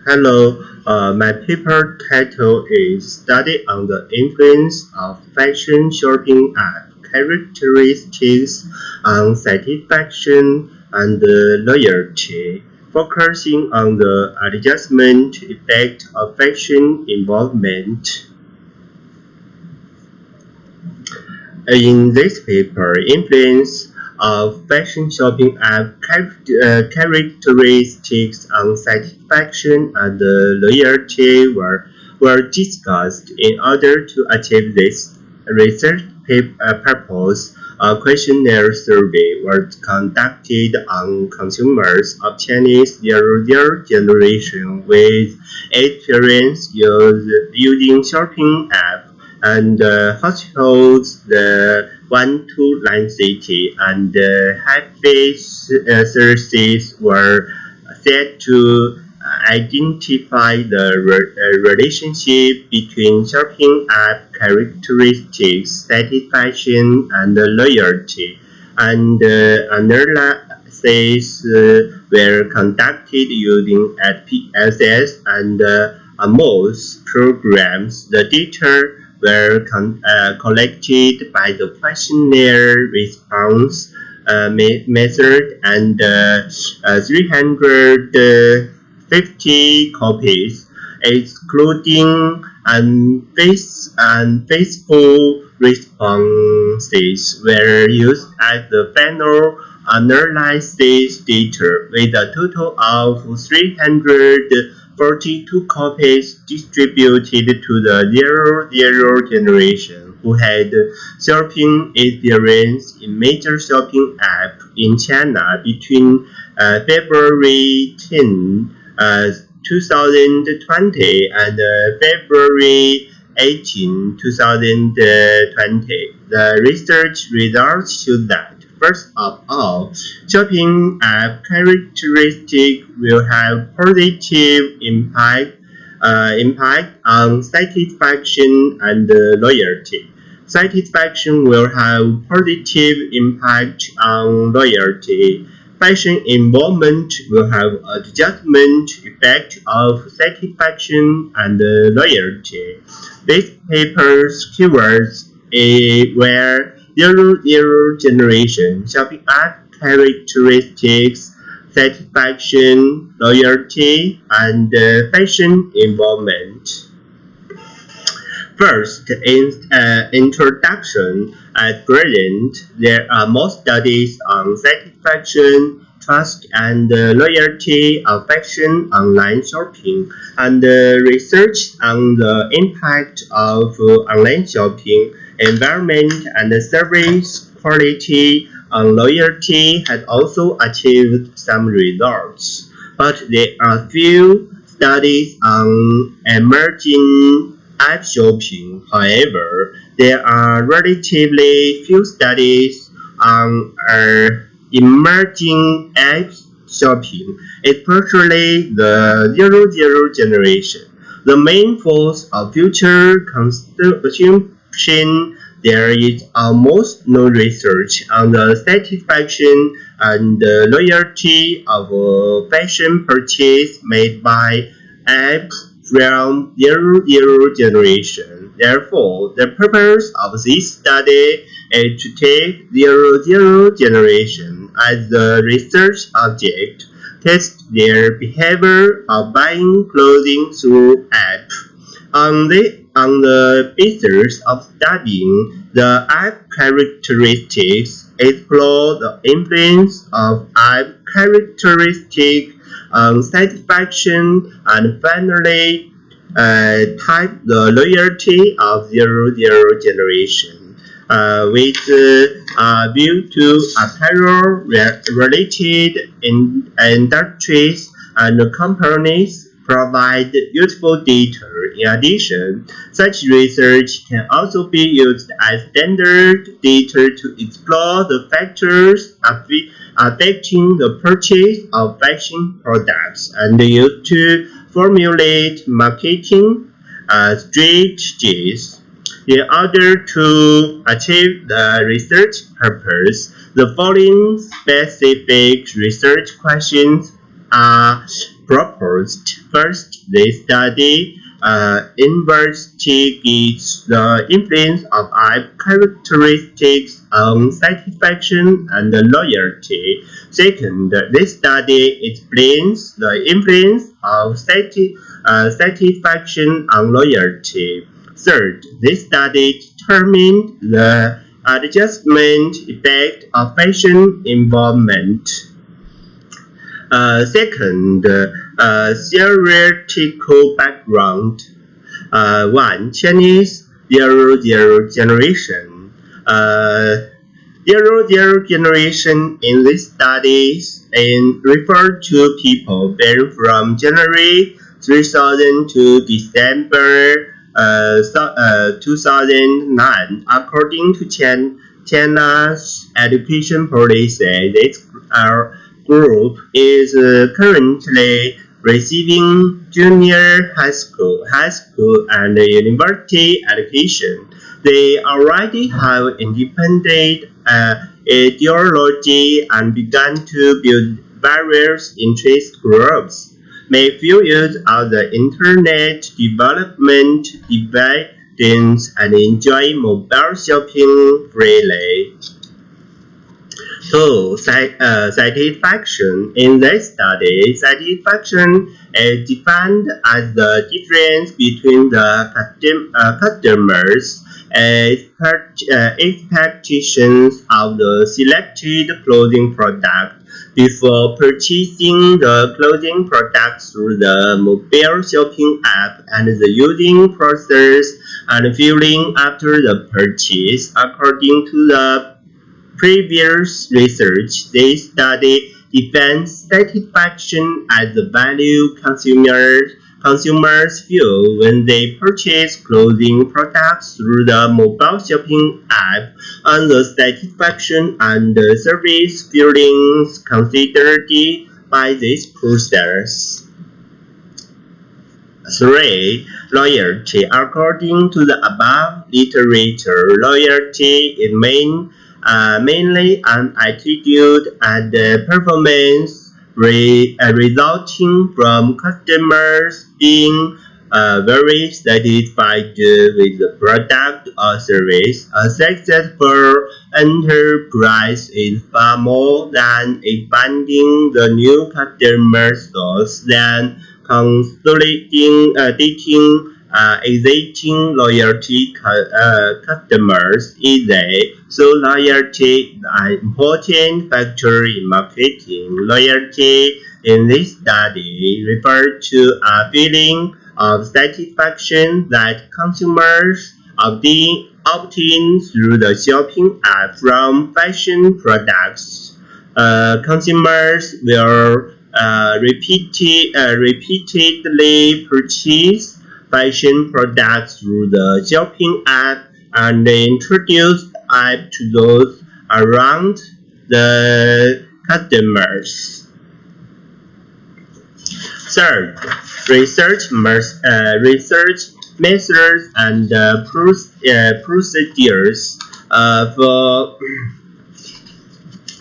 Hello, my paper title is Study on the Influence of Fashion Shopping App Characteristics on Satisfaction and Loyalty, focusing on the adjustment effect of fashion involvement. In this paper, influence of fashion shopping app characteristics on satisfaction and loyalty were discussed. In order to achieve this research purpose, a questionnaire survey was conducted on consumers of Chinese younger generation with experience using shopping app and households the 1-to-9 city and happy services were set to identify the relationship between shopping app characteristics, satisfaction, and loyalty. And analyses were conducted using SPSS and AMOS programs. The data were collected by the questionnaire response method and 350 copies, excluding unfaithful responses, were used as the final analysis data, with a total of 342 copies distributed to the 00 generation who had shopping experience in major shopping apps in China between February 10, 2020 and February 18, 2020. The research results show that, first of all, shopping app characteristics will have positive impact on satisfaction and loyalty. Satisfaction will have positive impact on loyalty. Fashion involvement will have adjustment effect of satisfaction and loyalty. This paper's keywords were 00 generation, shopping app characteristics, satisfaction, loyalty, and fashion involvement. First, in introduction, at present, there are more studies on satisfaction, trust, and loyalty of fashion online shopping, and research on the impact of online shopping, environment, and service quality on loyalty has also achieved some results. But there are few studies on emerging app shopping. However, there are relatively few studies on emerging app shopping, especially the 00 generation. The main force of future consumption, there is almost no research on the satisfaction and loyalty of fashion purchase made by apps from 00 generation. Therefore, the purpose of this study is to take 00 generation as the research object, test their behavior of buying clothing through app. On the basis of studying the app characteristics, explore the influence of app characteristics on satisfaction, and finally type the loyalty of 00 generation, with a view to apparel related industries and companies provide useful data. In addition, such research can also be used as standard data to explore the factors affecting the purchase of fashion products and used to formulate marketing strategies. In order to achieve the research purpose, the following specific research questions are proposed. First, this study investigates the influence of eye characteristics on satisfaction and loyalty. Second, this study explains the influence of satisfaction on loyalty. Third, this study determined the adjustment effect of fashion involvement. Second, theoretical background. 1. Chinese 00 generation. 00 generation in these studies referred to people born from January 3000 to December 2009. According to China's education policy, this group is currently receiving junior high school, and university education. They already have independent ideology and began to build various interest groups. Make full use of the internet development dividends and enjoy mobile shopping freely. 2. Satisfaction. In this study, satisfaction is defined as the difference between the customer's expectations of the selected clothing product before purchasing the clothing product through the mobile shopping app and the using process and feeling after the purchase. According to the previous research, this study defines satisfaction as the value consumers feel when they purchase clothing products through the mobile shopping app, and the satisfaction and service feelings considered by this process. 3. Loyalty. According to the above literature, loyalty is mainly an attitude and performance resulting from customers being very satisfied with the product or service. A successful enterprise is far more than expanding the new customer source than consolidating existing loyalty customers is they. So loyalty is an important factor in marketing. Loyalty in this study refers to a feeling of satisfaction that consumers obtain through the shopping app from fashion products. Consumers will repeatedly purchase fashion products through the shopping app and introduce the app to those around the customers. Third, research methods and procedures. For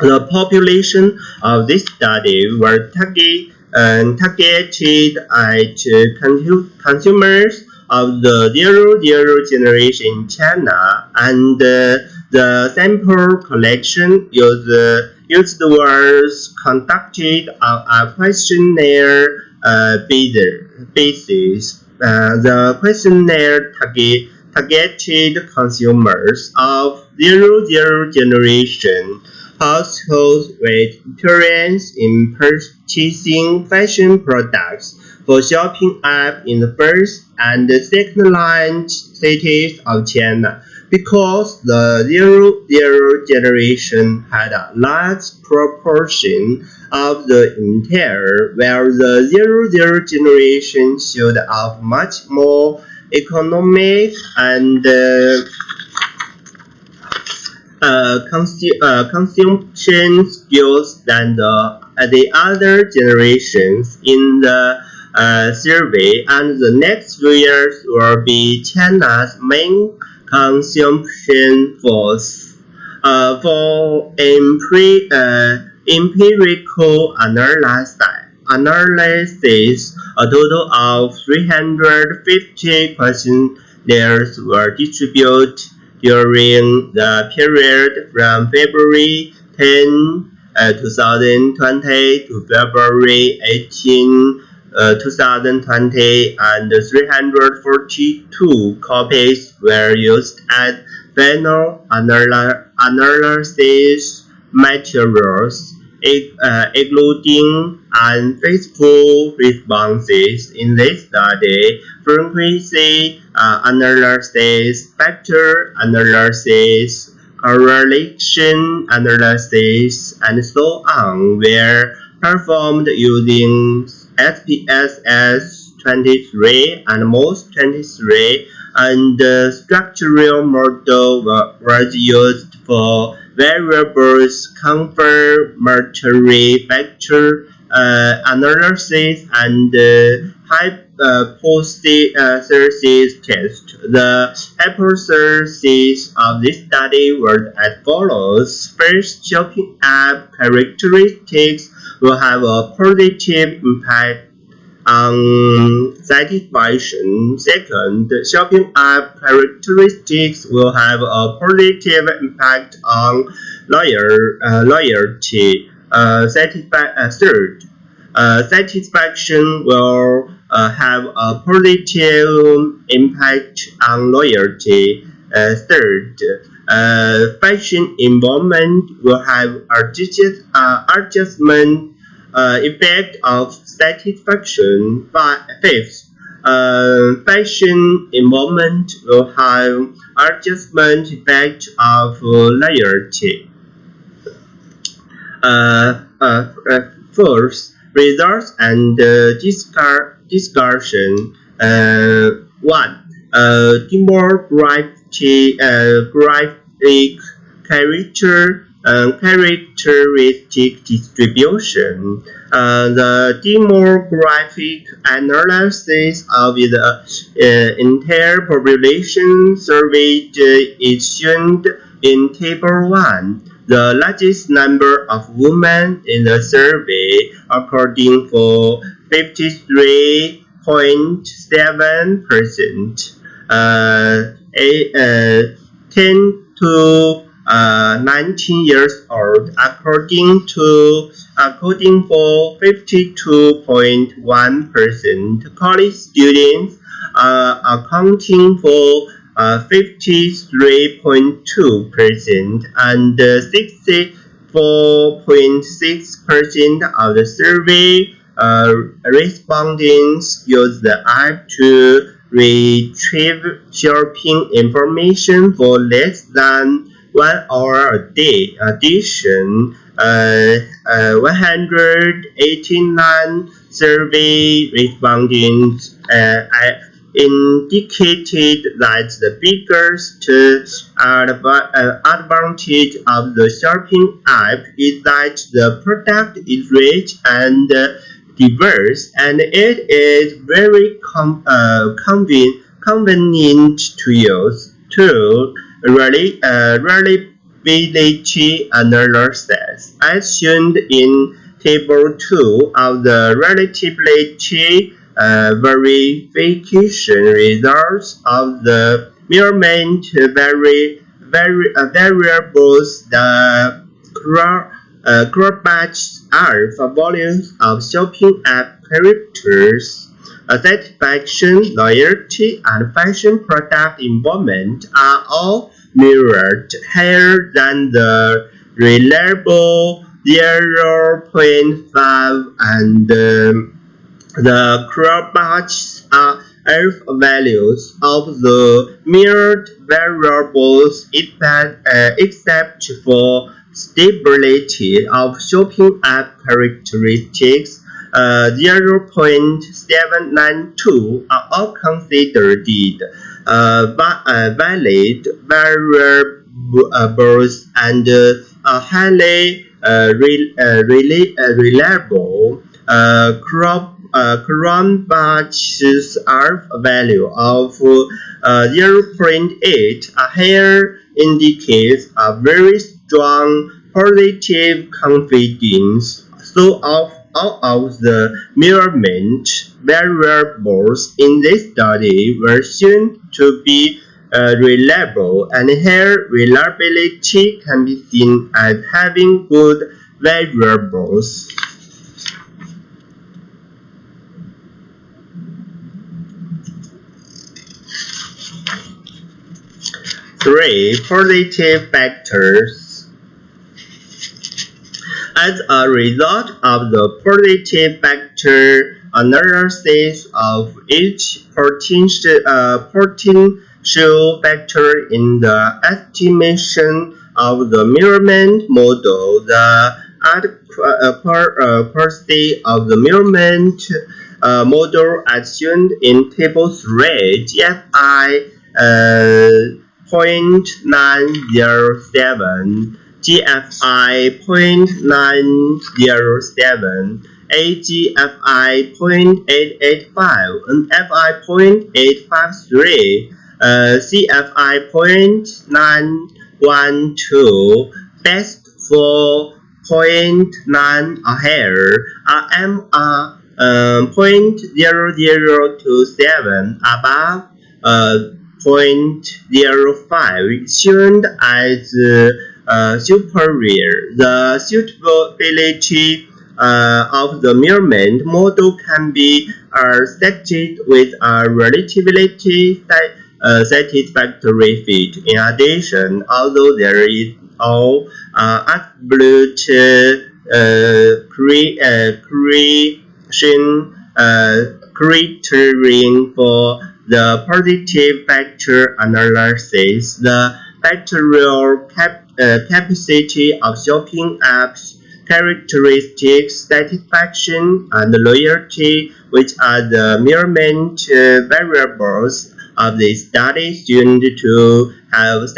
the population of this study were targeted at consumers of the 00 generation in China, and the sample collection used was conducted on a questionnaire basis. The questionnaire targeted consumers of 00 generation households with experience in purchasing fashion products for shopping app in the first and second line cities of China. Because the 00 generation had a large proportion of the entire, where the 00 generation showed off much more economic and consumption skills than the other generations in the survey, and the next few years will be China's main consumption force. For empirical analysis, a total of 350 questionnaires were distributed during the period from February 10, 2020 to February 18, 2020, and 342 copies were used as final analysis materials, including unfaithful responses in this study, frequency analysis, factor analysis, correlation analysis, and so on were performed using SPSS 23 and MOS 23, and the structural model was used for variables confirmatory factor analysis and hypothesis test. The hypothesis of this study was as follows. First, shopping app characteristics will have a positive impact on satisfaction. Second, shopping app characteristics will have a positive impact on loyalty. Third, satisfaction will have a positive impact on loyalty. Third, fashion involvement will have adjustment effect of satisfaction. Fifth, fashion involvement will have adjustment effect of loyalty. First, results and discussion. 1. Demographic characteristic distribution. The demographic analysis of the entire population surveyed is shown in Table 1. The largest number of women in the survey, according for 53.7%, 10 to 19 years old, according for 52.1%, college students accounting for 53.2%, and 64.6% of the survey respondents use the app to retrieve shopping information for less than 1 hour a day. Addition, 189 survey respondents indicated that the biggest advantage of the shopping app is that the product is rich and diverse, and it is very convenient to use. 2. Reliability analysis. As shown in Table 2 of the reliability verification results of the measurement variables, the batch alpha values of shopping app characters, satisfaction, loyalty, and fashion product involvement are all mirrored higher than the reliable 0.5 and the batch alpha values of the mirrored variables except for stability of shopping app characteristics 0.792 are all considered valid variables and highly reliable. Batch's alpha value of 0.8 here indicates a very strong positive confidence. So of all of the measurement variables in this study were shown to be reliable, and here reliability can be seen as having good variables. 3. Positive factors. As a result of the positive factor analysis of each potential factor in the estimation of the measurement model, the adequacy of the measurement model as shown in Table 3, GFI 0.907, GFI 0.907, AGFI 0.885, and FI 0.853, CFI 0.912, best for 0.9 here, RM 0.0027 above 0.05 shown as superior. The suitability of the measurement model can be stated with a relatively satisfactory fit. In addition, although there is no absolute criterion for the positive factor analysis, the factorial capacity of shopping apps, characteristics, satisfaction, and loyalty, which are the measurement variables of the study, shown to have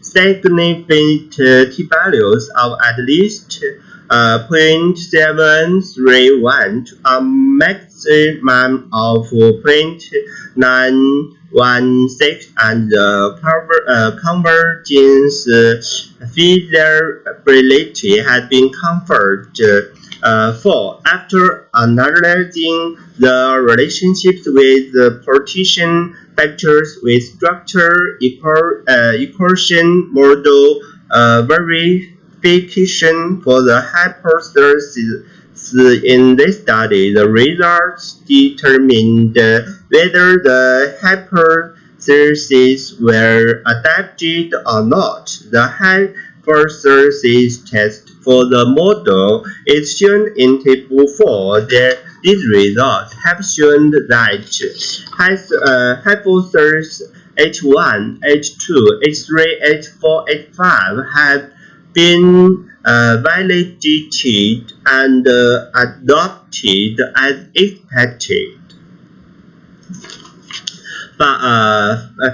significant t-values of at least 0.731 to a maximum of 0.916, and the convergence feasibility has been confirmed. 4. After analyzing the relationships with the partition factors with structure equation model verification for the hypothesis in this study, the results determined whether the hypotheses were adapted or not. The hypothesis test for the model is shown in Table 4. These results have shown that hypotheses H1, H2, H3, H4, H5 have been validated and adopted as expected.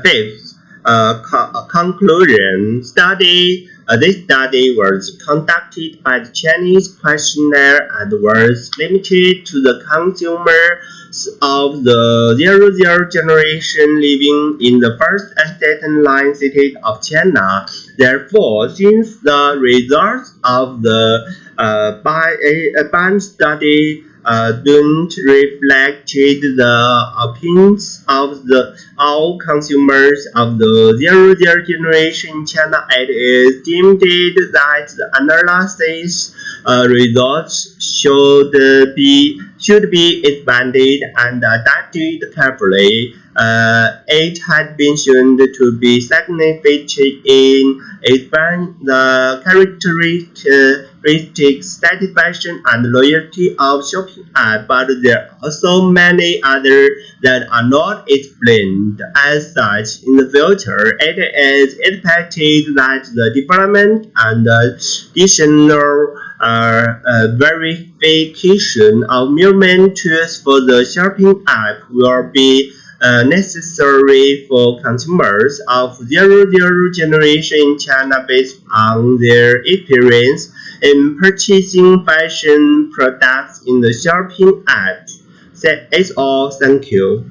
Fifth, conclusion. This study was conducted by the Chinese questionnaire and was limited to the consumers of the 00 generation living in the first and second line cities of China. Therefore, since the results of the band study don't reflect the opinions of all consumers of the 00 generation in China, it is deemed that the analysis results should be expanded and adapted carefully. It has been shown to be significant in expanding the characteristics, satisfaction, and loyalty of shopping app, but there are also many others that are not explained. As such, in the future, it is expected that the development and additional verification of measurement tools for the shopping app will be necessary for consumers of 00 generation in China based on their experience in purchasing fashion products in the shopping app. That is all. Thank you.